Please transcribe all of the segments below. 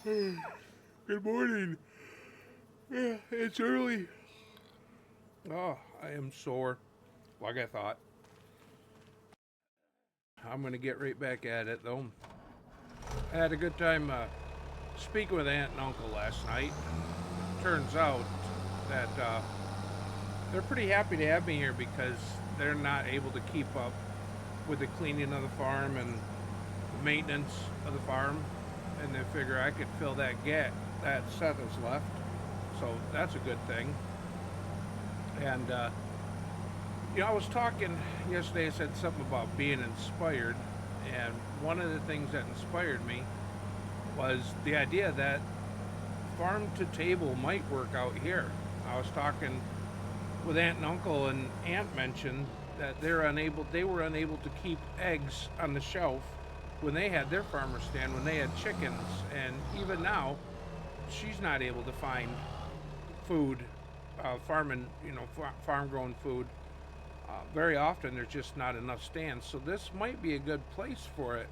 Good morning. Yeah, it's early. Oh, I am sore. Like I thought. I'm going to get right back at it, though. I had a good time speaking with Aunt and Uncle last night. Turns out that they're pretty happy to have me here because they're not able to keep up with the cleaning of the farm and the maintenance of the farm. And they figure I could fill that gap that Seth has left. So that's a good thing. And I was talking yesterday. I said something about being inspired, and one of the things that inspired me was the idea that farm to table might work out here. I was talking with Aunt and Uncle, and Aunt mentioned that they were unable to keep eggs on the shelf when they had their farmer stand, when they had chickens, and even now, she's not able to find food, farming, farm grown food. Very often there's just not enough stands, so this might be a good place for it.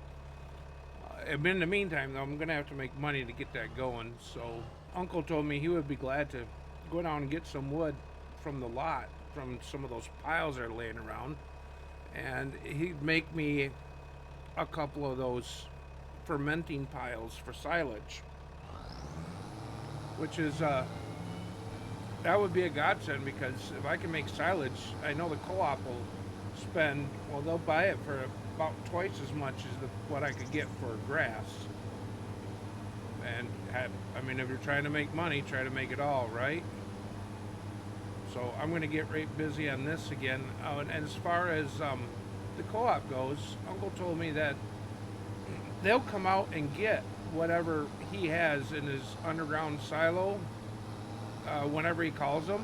And in the meantime, though, I'm going to have to make money to get that going. So Uncle told me he would be glad to go down and get some wood from the lot, from some of those piles that are laying around, and he'd make me a couple of those fermenting piles for silage, which is that would be a godsend because if I can make silage, I know the co-op will spend, well, they'll buy it for about twice as much as what I could get for grass. And I mean, if you're trying to make money, try to make it all, right? So I'm going to get right busy on this again. And as far as the co-op goes, Uncle told me that they'll come out and get whatever he has in his underground silo whenever he calls them.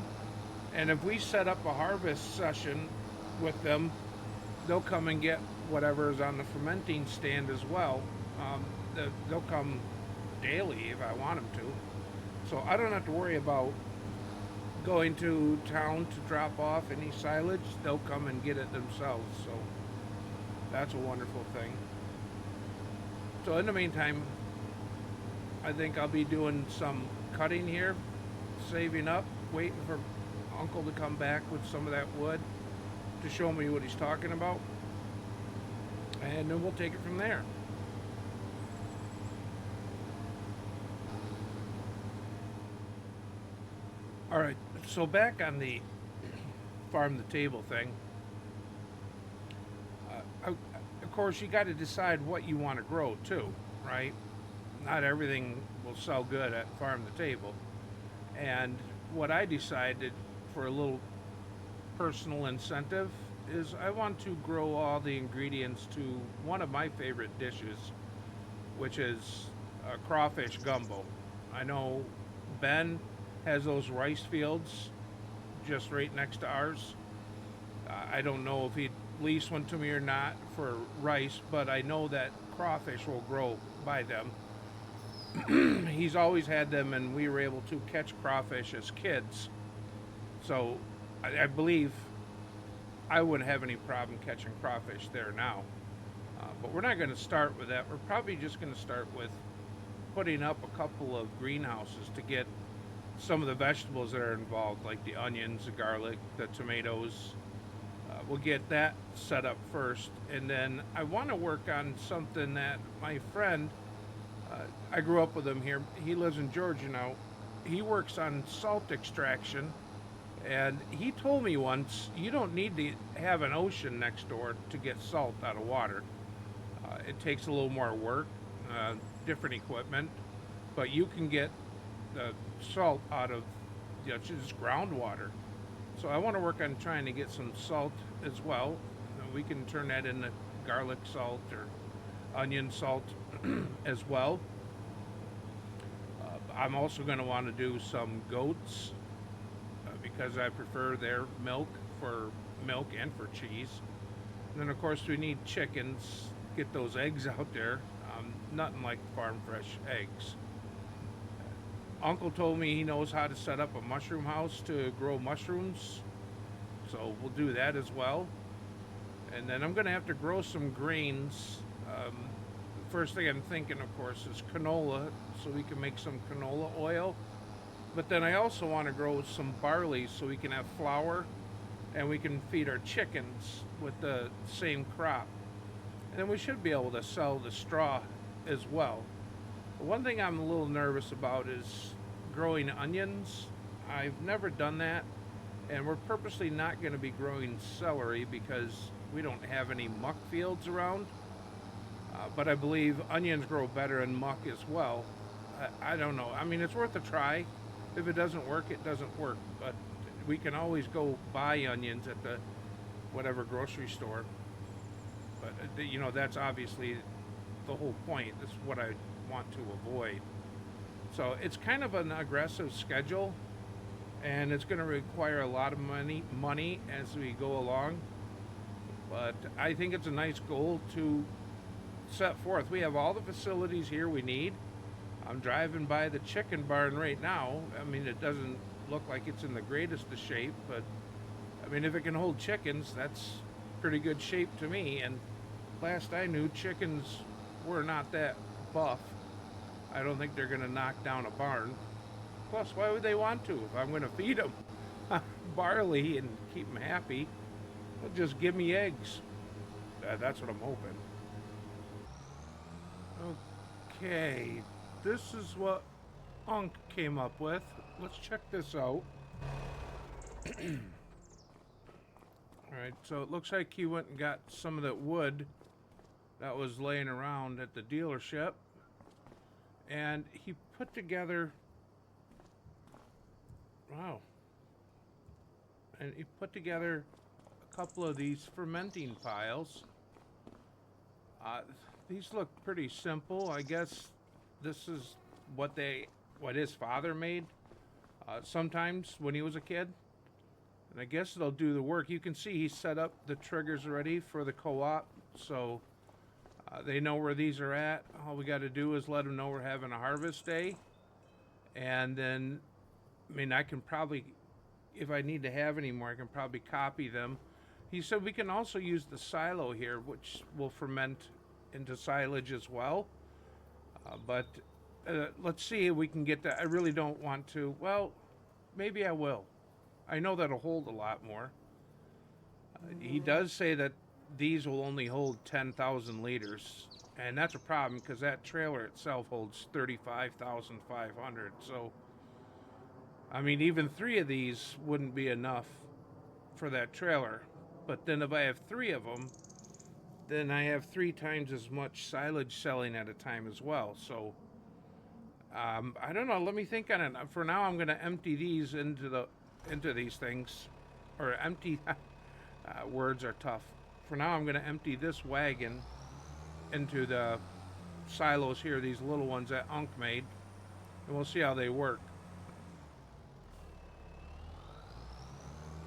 And if we set up a harvest session with them, they'll come and get whatever is on the fermenting stand as well. They'll come daily if I want them to. So I don't have to worry about going to town to drop off any silage. They'll come and get it themselves. So that's a wonderful thing. So in the meantime, I think I'll be doing some cutting here, saving up, waiting for Uncle to come back with some of that wood to show me what he's talking about. And then we'll take it from there. All right, so back on the farm to table thing. Of course, you got to decide what you want to grow too, right? Not everything will sell good at farm to table. And what I decided for a little personal incentive is I want to grow all the ingredients to one of my favorite dishes, which is crawfish gumbo. I know Ben has those rice fields just right next to ours. I don't know if he'd lease one to me or not for rice, but I know that crawfish will grow by them. He's always had them, and we were able to catch crawfish as kids. So I believe I wouldn't have any problem catching crawfish there now. But we're not going to start with that. We're probably just going to start with putting up a couple of greenhouses to get some of the vegetables that are involved, like the onions, the garlic, the tomatoes. We'll get that set up first, and then I want to work on something that my friend, I grew up with him here. He lives in Georgia now. He works on salt extraction, and he told me once you don't need to have an ocean next door to get salt out of water. It takes a little more work, different equipment, but you can get the salt out of just groundwater. So I want to work on trying to get some salt as well. We can turn that into garlic salt or onion salt as well. I'm also going to want to do some goats because I prefer their milk for milk and for cheese. And then of course we need chickens. Get those eggs out there. Nothing like farm fresh eggs. Uncle told me he knows how to set up a mushroom house to grow mushrooms, so we'll do that as well. And then I'm going to have to grow some greens first thing I'm thinking, of course, is canola, so we can make some canola oil. But then I also want to grow some barley so we can have flour and we can feed our chickens with the same crop. And then we should be able to sell the straw as well. But one thing I'm a little nervous about is growing onions. I've never done that, and we're purposely not going to be growing celery because we don't have any muck fields around. But I believe onions grow better in muck as well. I don't know. I mean, it's worth a try. If it doesn't work, it doesn't work. But we can always go buy onions at the whatever grocery store. But that's obviously the whole point. This is what I want to avoid. So it's kind of an aggressive schedule, and it's going to require a lot of money as we go along. But I think it's a nice goal to set forth. We have all the facilities here we need. I'm driving by the chicken barn right now. I mean, it doesn't look like it's in the greatest of shape, but I mean, if it can hold chickens, that's pretty good shape to me. And last I knew, chickens were not that buff. I don't think they're going to knock down a barn. Plus, why would they want to if I'm going to feed them barley and keep them happy? They'll just give me eggs. That's what I'm hoping. Okay, this is what Unc came up with. Let's check this out. Alright, so it looks like he went and got some of that wood that was laying around at the dealership. And he put together... Wow. And he put together a couple of these fermenting piles. These look pretty simple. I guess this is what his father made sometimes when he was a kid. And I guess it'll do the work. You can see he set up the triggers already for the co-op, so they know where these are at. All we got to do is let them know we're having a harvest day. And then, I mean, I can probably, if I need to have any more, I can probably copy them. He said we can also use the silo here, which will ferment into silage as well. But let's see if we can get that. I really don't want to. Well, maybe I will. I know that'll hold a lot more. He does say that these will only hold 10,000 liters. And that's a problem because that trailer itself holds 35,500. So, I mean, even 3 of these wouldn't be enough for that trailer. But then if I have 3 of them, then I have 3 times as much silage selling at a time as well. So, I don't know. Let me think on it. For now, I'm going to empty these into these things. Or empty, words are tough. For now, I'm going to empty this wagon into the silos here, these little ones that Unc made. And we'll see how they work.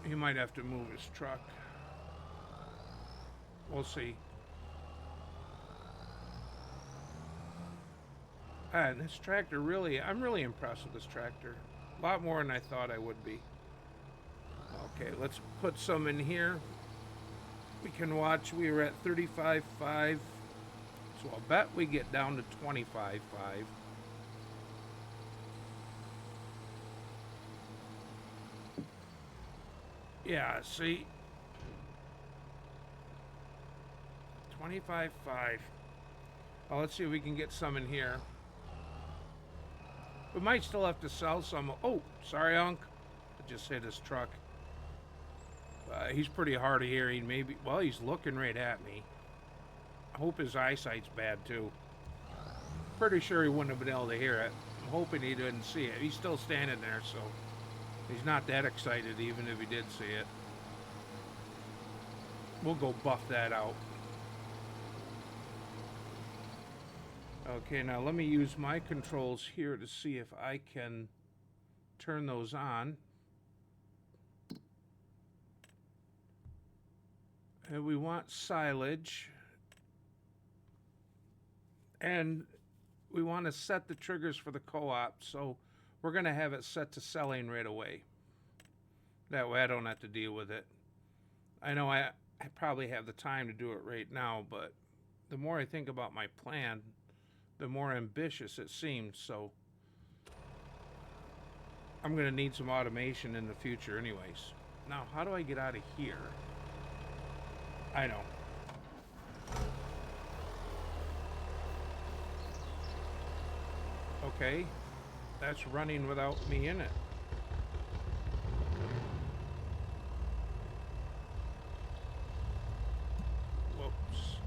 He might have to move his truck. We'll see. And this tractor I'm really impressed with this tractor. A lot more than I thought I would be. Okay, let's put some in here. We can watch, we were at 35.5. So I'll bet we get down to 25.5. Yeah, see? 25.5. Well, let's see if we can get some in here. We might still have to sell some. Oh, sorry, Unc. I just hit his truck. He's pretty hard of hearing. Maybe, well, he's looking right at me. I hope his eyesight's bad, too. Pretty sure he wouldn't have been able to hear it. I'm hoping he didn't see it. He's still standing there, so he's not that excited, even if he did see it. We'll go buff that out. Okay, now let me use my controls here to see if I can turn those on. And we want silage. And we want to set the triggers for the co-op, so we're going to have it set to selling right away. That way I don't have to deal with it. I know I probably have the time to do it right now, but the more I think about my plan, the more ambitious it seems. So I'm going to need some automation in the future anyways. Now, how do I get out of here? I know. Okay, that's running without me in it. Whoops.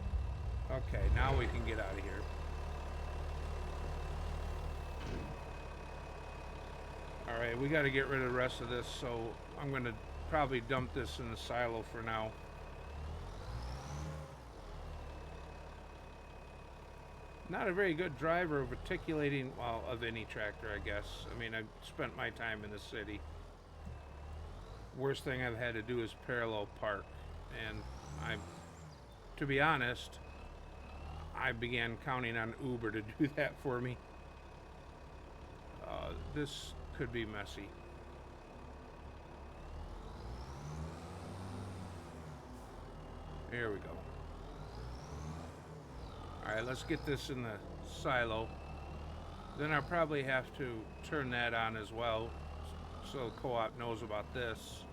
Okay, now we can get out of here. Alright, we got to get rid of the rest of this, so I'm going to probably dump this in the silo for now. Not a very good driver of articulating, well, of any tractor, I guess. I mean, I've spent my time in the city. Worst thing I've had to do is parallel park. And to be honest, I began counting on Uber to do that for me. This could be messy. Here we go. Alright, let's get this in the silo. Then I'll probably have to turn that on as well, so the co-op knows about this.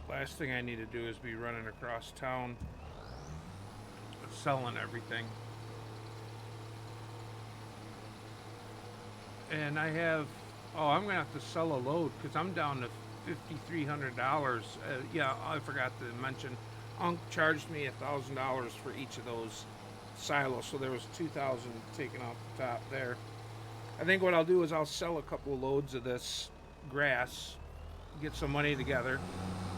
Last thing I need to do is be running across town selling everything. And I have, I'm gonna have to sell a load because I'm down to $5,300. Yeah, I forgot to mention, Unc charged me $1,000 for each of those silos, so there was $2,000 taken off the top there. I think what I'll do is I'll sell a couple of loads of this grass, get some money together,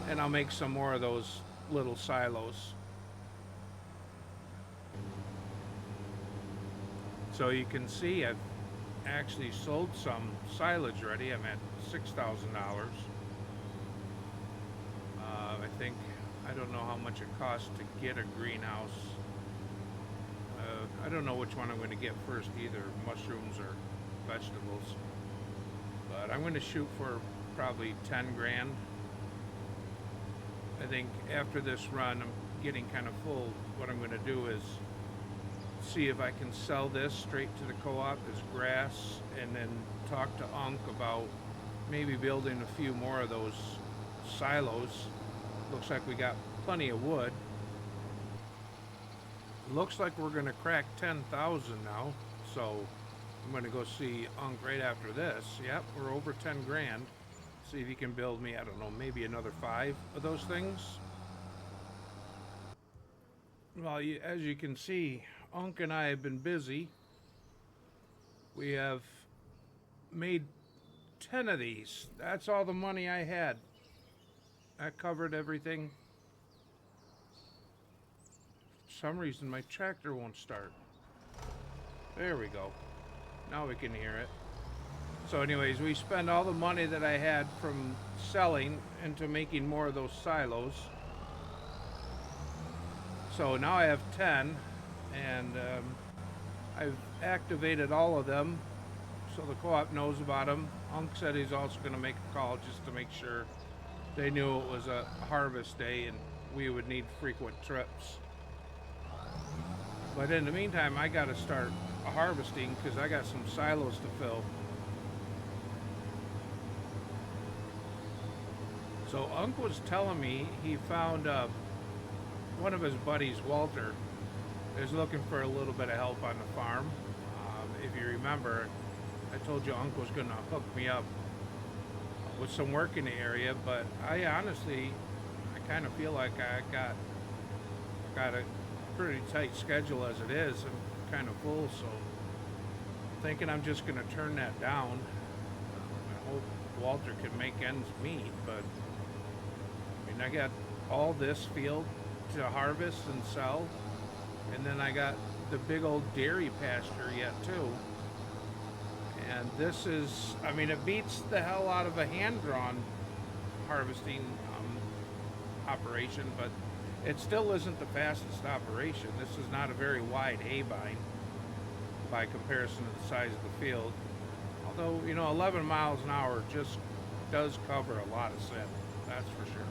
and I'll make some more of those little silos. So you can see I've actually sold some silage already. I'm at $6,000. I don't know how much it costs to get a greenhouse. I don't know which one I'm going to get first, either mushrooms or vegetables. But I'm going to shoot for probably 10 grand. I think after this run, I'm getting kind of full. What I'm going to do is see if I can sell this straight to the co-op as grass, and then talk to Unc about maybe building a few more of those silos. Looks like we got plenty of wood. Looks like we're gonna crack 10,000 now, so I'm gonna go see Unc right after this. Yep, we're over 10 grand. See if he can build me, I don't know, maybe another 5 of those things. Well, as you can see, Unc and I have been busy. We have made 10 of these. That's all the money I had. That covered everything. For some reason my tractor won't start. There we go. Now we can hear it. So anyways, we spent all the money that I had from selling into making more of those silos. So now I have 10, and I've activated all of them so the co-op knows about them. Unc said he's also going to make a call just to make sure they knew it was a harvest day and we would need frequent trips. But in the meantime, I got to start harvesting because I got some silos to fill. So Unc was telling me he found one of his buddies, Walter, is looking for a little bit of help on the farm. If you remember, I told you Unc was going to hook me up with some work in the area, but I honestly, I kind of feel like I got a pretty tight schedule as it is. I'm kind of full, so I'm thinking I'm just going to turn that down. I hope Walter can make ends meet, but I mean, I got all this field to harvest and sell, and then I got the big old dairy pasture yet too. And this is, I mean, it beats the hell out of a hand-drawn harvesting operation, but it still isn't the fastest operation. This is not a very wide hay-bine by comparison to the size of the field. Although, you know, 11 miles an hour just does cover a lot of scent, that's for sure.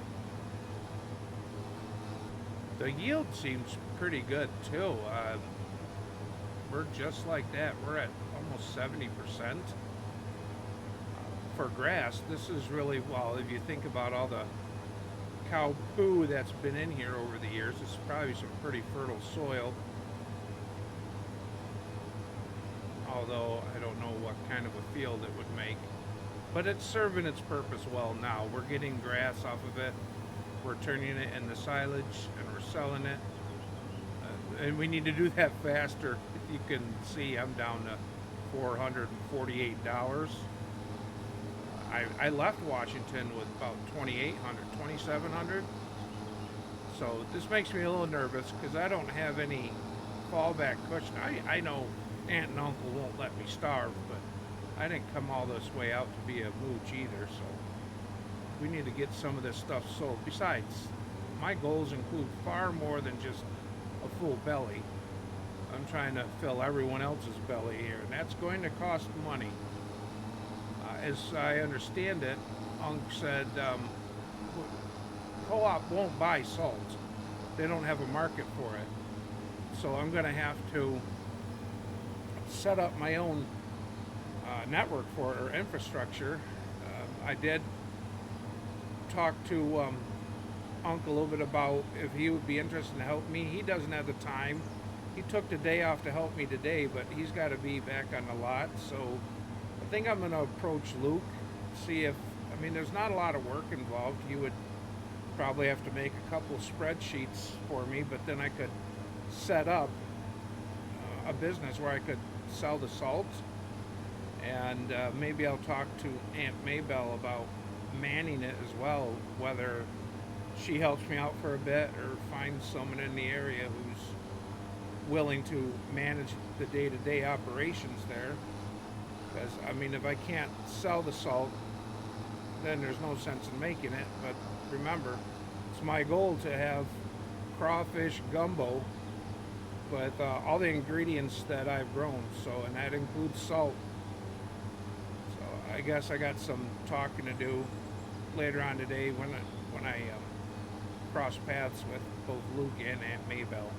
The yield seems pretty good too. We're just like that. We're at almost 70% for grass. This is really, well, if you think about all the cow poo that's been in here over the years, it's probably some pretty fertile soil. Although I don't know what kind of a field it would make. But it's serving its purpose well now. We're getting grass off of it. We're turning it into silage and we're selling it. And we need to do that faster. You can see I'm down to $448. I left Washington with about 2,800, 2,700. So this makes me a little nervous because I don't have any fallback cushion. I know Aunt and Uncle won't let me starve, but I didn't come all this way out to be a mooch either, so we need to get some of this stuff sold. Besides, my goals include far more than just a full belly. I'm trying to fill everyone else's belly here, and that's going to cost money. As I understand it, Unc said co-op won't buy salt. They don't have a market for it. So I'm going to have to set up my own network for it, or infrastructure. I did talk to Unc a little bit about if he would be interested in helping me. He doesn't have the time. He took the day off to help me today, but he's got to be back on the lot. So I think I'm going to approach Luke, see if, I mean, there's not a lot of work involved. You would probably have to make a couple spreadsheets for me, but then I could set up a business where I could sell the salt. And maybe I'll talk to Aunt Maybelle about manning it as well, whether she helps me out for a bit or finds someone in the area who's willing to manage the day-to-day operations there. Because, I mean, if I can't sell the salt, then there's no sense in making it. But remember, it's my goal to have crawfish gumbo with all the ingredients that I've grown. So, and that includes salt. So I guess I got some talking to do later on today when I cross paths with both Luke and Aunt Maybelle.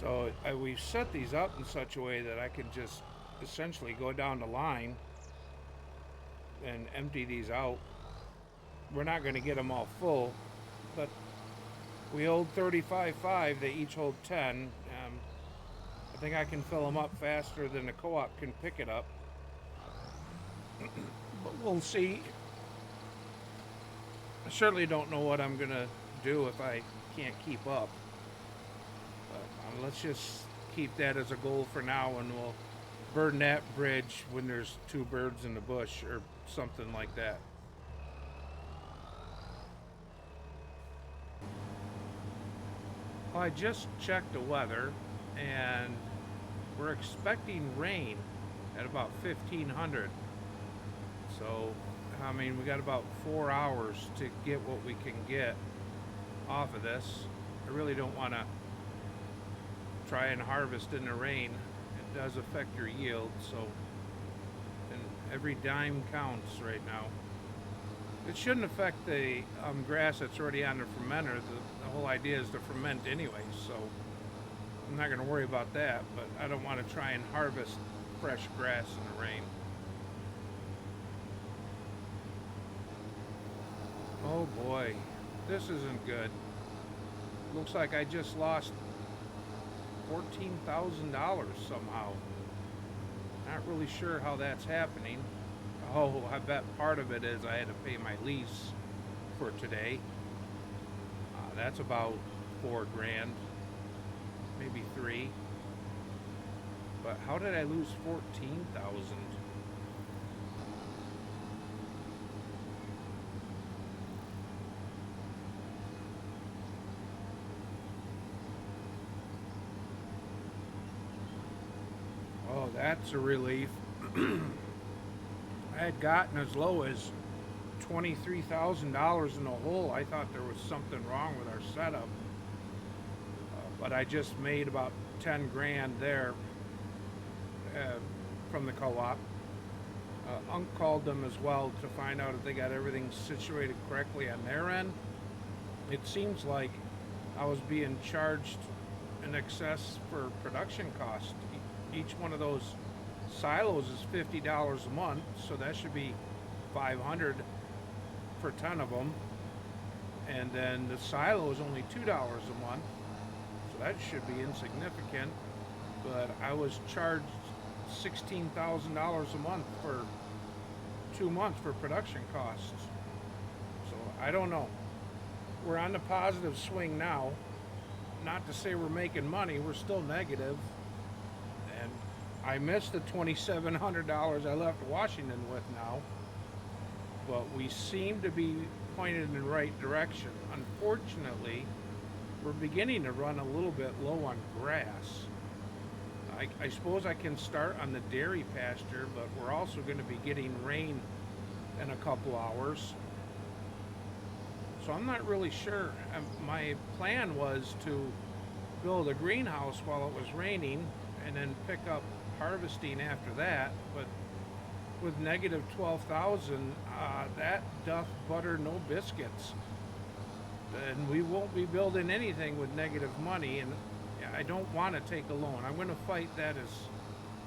So we've set these up in such a way that I can just essentially go down the line and empty these out. We're not going to get them all full, but we hold 35.5, they each hold 10. I think I can fill them up faster than the co-op can pick it up. But we'll see. I certainly don't know what I'm going to do if I can't keep up. Let's just keep that as a goal for now, and we'll burn that bridge when there's two birds in the bush or something like that. Well, I just checked the weather, and we're expecting rain at about 1500. So, I mean, we got about 4 hours to get what we can get off of this. I really don't want to try and harvest in the rain. It does affect your yield, so, and every dime counts right now. It shouldn't affect the grass that's already on the fermenter. The whole idea is to ferment anyway, so I'm not going to worry about that, but I don't want to try and harvest fresh grass in the rain. Oh boy, this isn't good. Looks like I just lost $14,000 somehow. Not really sure how that's happening. Oh, I bet part of it is I had to pay my lease for today. That's about $4 grand, maybe 3. But how did I lose 14,000? Oh, that's a relief. I had gotten as low as $23,000 in the hole. I thought there was something wrong with our setup. But I just made about 10 grand there from the co-op. Unc called them as well to find out if they got everything situated correctly on their end. It seems like I was being charged in excess for production cost. Each one of those silos is $50 a month, so that should be 500 for 10 of them. And then the silo is only $2 a month, so that should be insignificant. But I was charged $16,000 a month for 2 months for production costs. So I don't know. We're on the positive swing now. Not to say we're making money, we're still negative. And I missed the $2,700 I left Washington with now. But we seem to be pointed in the right direction. Unfortunately, we're beginning to run a little bit low on grass. I suppose I can start on the dairy pasture, but we're also going to be getting rain in a couple hours. So I'm not really sure. My plan was to build a greenhouse while it was raining and then pick up harvesting after that, but with negative 12,000, that doth butter no biscuits. And we won't be building anything with negative money, and I don't want to take a loan. I'm going to fight that as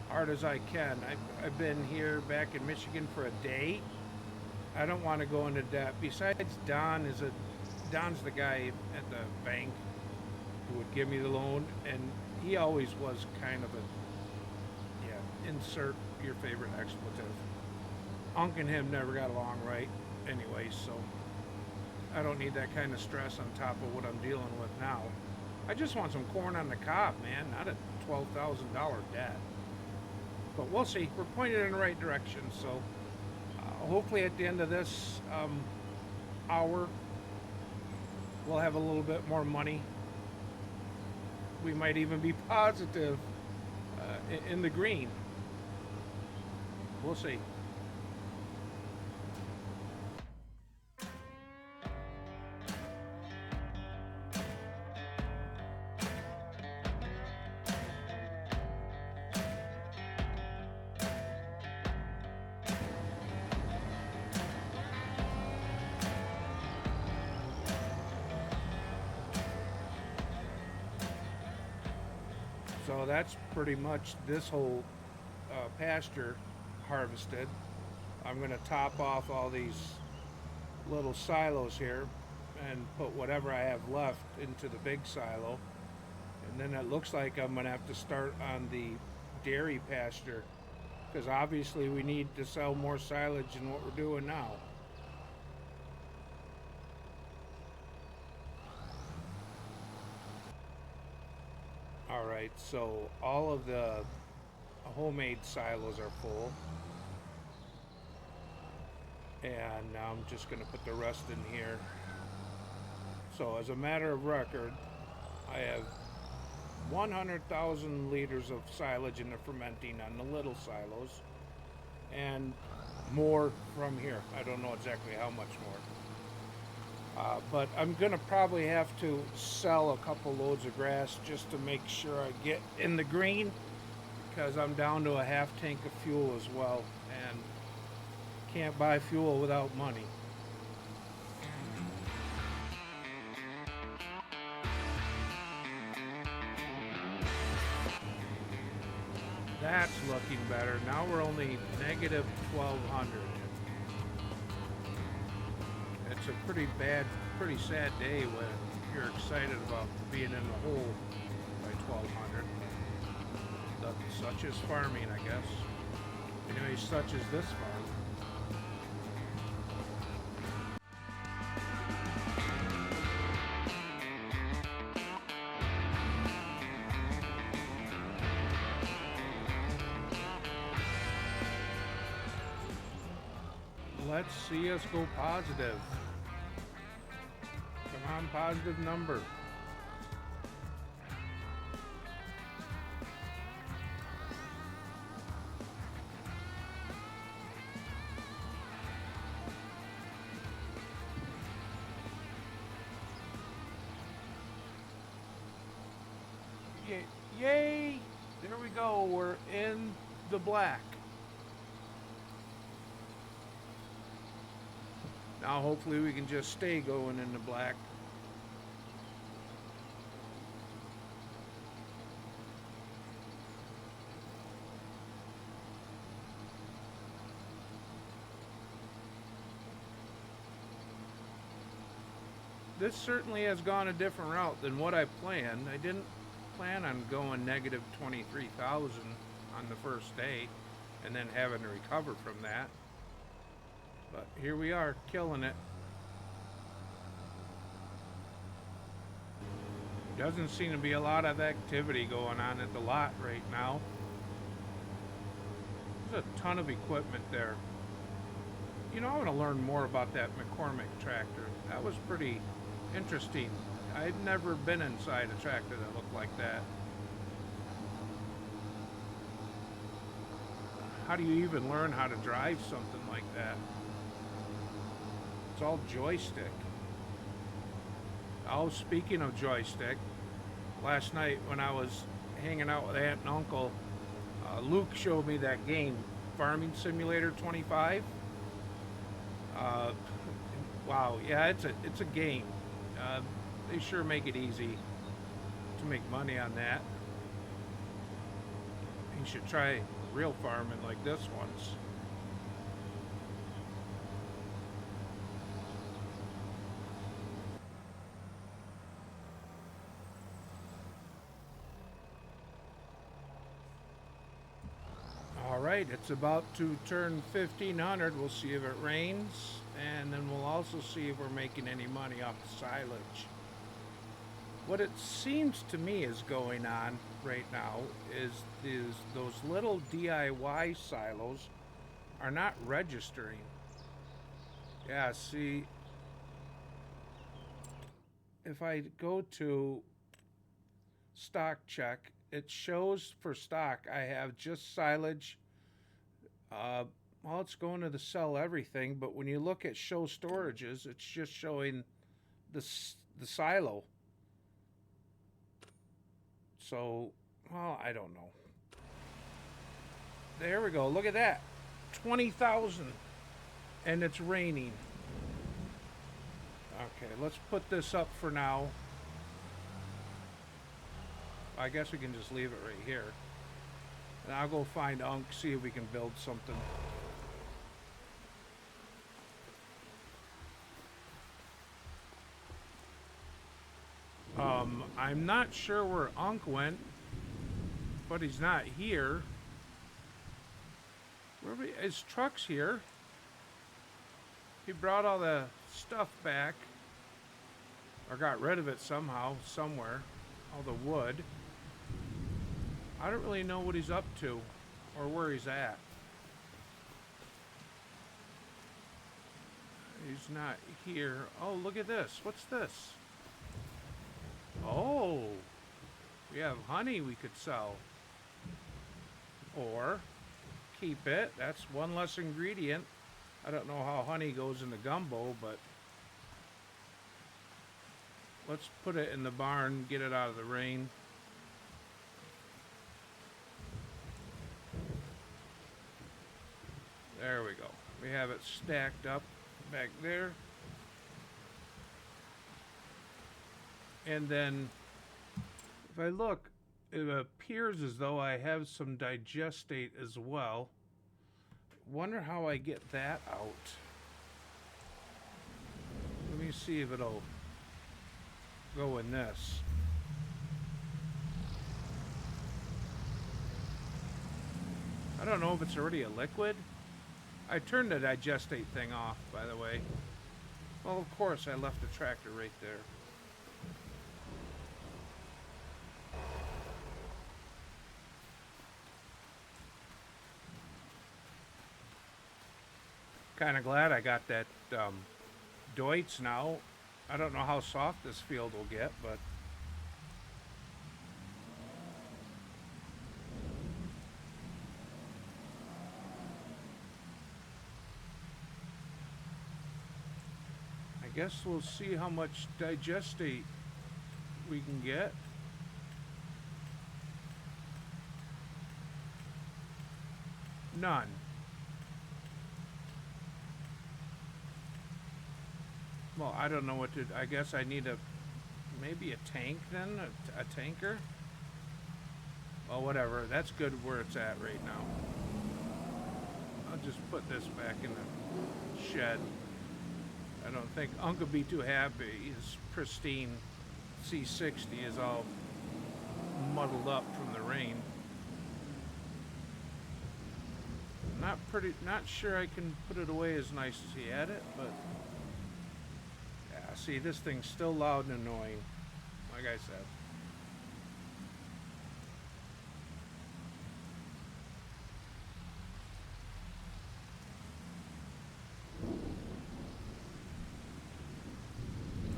hard as I can. I've been here back in Michigan for a day. I don't want to go into debt. Besides, Don's the guy at the bank who would give me the loan, and he always was kind of insert your favorite expletive. Unc and him never got along right anyway, so I don't need that kind of stress on top of what I'm dealing with now. I just want some corn on the cob, man, not a $12,000 debt. But we'll see. We're pointed in the right direction, so hopefully at the end of this hour, we'll have a little bit more money. We might even be positive in the green. We'll see. So that's pretty much this whole pasture harvested. I'm going to top off all these little silos here and put whatever I have left into the big silo. And then it looks like I'm going to have to start on the dairy pasture, because obviously we need to sell more silage than what we're doing now. Alright, so all of the homemade silos are full. And now I'm just going to put the rest in here. So as a matter of record, I have 100,000 liters of silage in the fermenting on the little silos, and more from here. I don't know exactly how much more. But I'm going to probably have to sell a couple loads of grass just to make sure I get in the green, because I'm down to a half tank of fuel as well, and can't buy fuel without money. That's looking better. Now we're only negative 1,200. It's a pretty sad day when you're excited about being in the hole by 1,200. Such is farming, I guess. Anyway, such is this farm. Let's see us go positive. Come on, positive number. Yay! There we go. We're in the black. Now hopefully we can just stay going in the black this certainly has gone a different route than what I planned. I didn't plan on going negative 23,000 on the first day and then having to recover from that. But here we are, killing it. Doesn't seem to be a lot of activity going on at the lot right now. There's a ton of equipment there. You know, I want to learn more about that McCormick tractor. That was pretty interesting. I'd never been inside a tractor that looked like that. How do you even learn how to drive something like that? It's all joystick. Oh, speaking of joystick, last night when I was hanging out with Aunt and Uncle, Luke showed me that game, Farming Simulator 25. Wow, yeah, it's a game. They sure make it easy to make money on that. You should try real farming like this once. Alright, it's about to turn 1500. We'll see if it rains, and then we'll also see if we're making any money off the silage. What it seems to me is going on right now is those little DIY silos are not registering. Yeah, see, if I go to stock check, it shows for stock I have just silage. Well, it's going to the sell everything, but when you look at show storages, it's just showing the silo. So, well, I don't know. There we go. Look at that. 20,000. And it's raining. Okay, let's put this up for now. I guess we can just leave it right here. And I'll go find Unc, see if we can build something. I'm not sure where Unc went, but he's not here. His truck's here. He brought all the stuff back, or got rid of it somehow, somewhere. All the wood. I don't really know what he's up to or where he's at. He's not here. Oh, look at this. What's this? Oh, we have honey we could sell. Or keep it. That's one less ingredient. I don't know how honey goes in the gumbo, but let's put it in the barn, get it out of the rain. There we go. We have it stacked up back there. And then if I look, it appears as though I have some digestate as well. Wonder how I get that out. Let me see if it'll go in this. I don't know if it's already a liquid. I turned the digestate thing off, by the way. Well, of course, I left the tractor right there. Kind of glad I got that Deutz now. I don't know how soft this field will get, but I guess we'll see how much digestate we can get. None. Well, I don't know what to... I guess I need maybe a tank then? A tanker? Well, whatever. That's good where it's at right now. I'll just put this back in the shed. I don't think Uncle be too happy. His pristine C60 is all muddled up from the rain. Not sure I can put it away as nice as he had it, but yeah, see, this thing's still loud and annoying, like I said.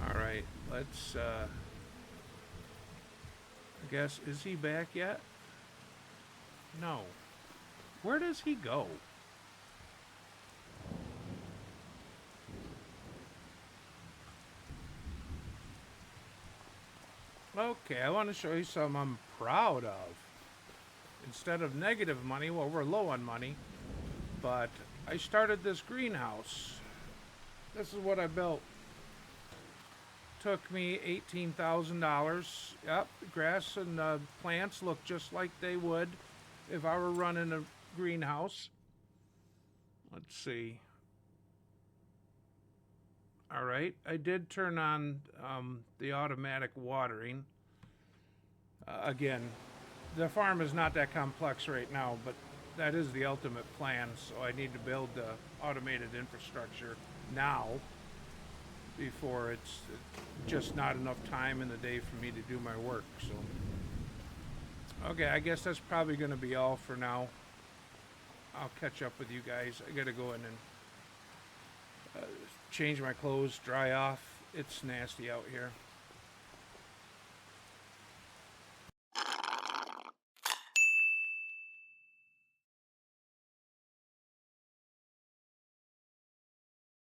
All right, let's, I guess, is he back yet? No. Where does he go? Okay, I want to show you something I'm proud of. Instead of negative money, well, we're low on money, but I started this greenhouse. This is what I built. Took me $18,000. Yep, grass and plants look just like they would if I were running a greenhouse. Let's see. All right, I did turn on the automatic watering. Again, the farm is not that complex right now, but that is the ultimate plan, so I need to build the automated infrastructure now before it's just not enough time in the day for me to do my work. So, okay, I guess that's probably going to be all for now. I'll catch up with you guys. I got to go in and change my clothes, dry off. It's nasty out here.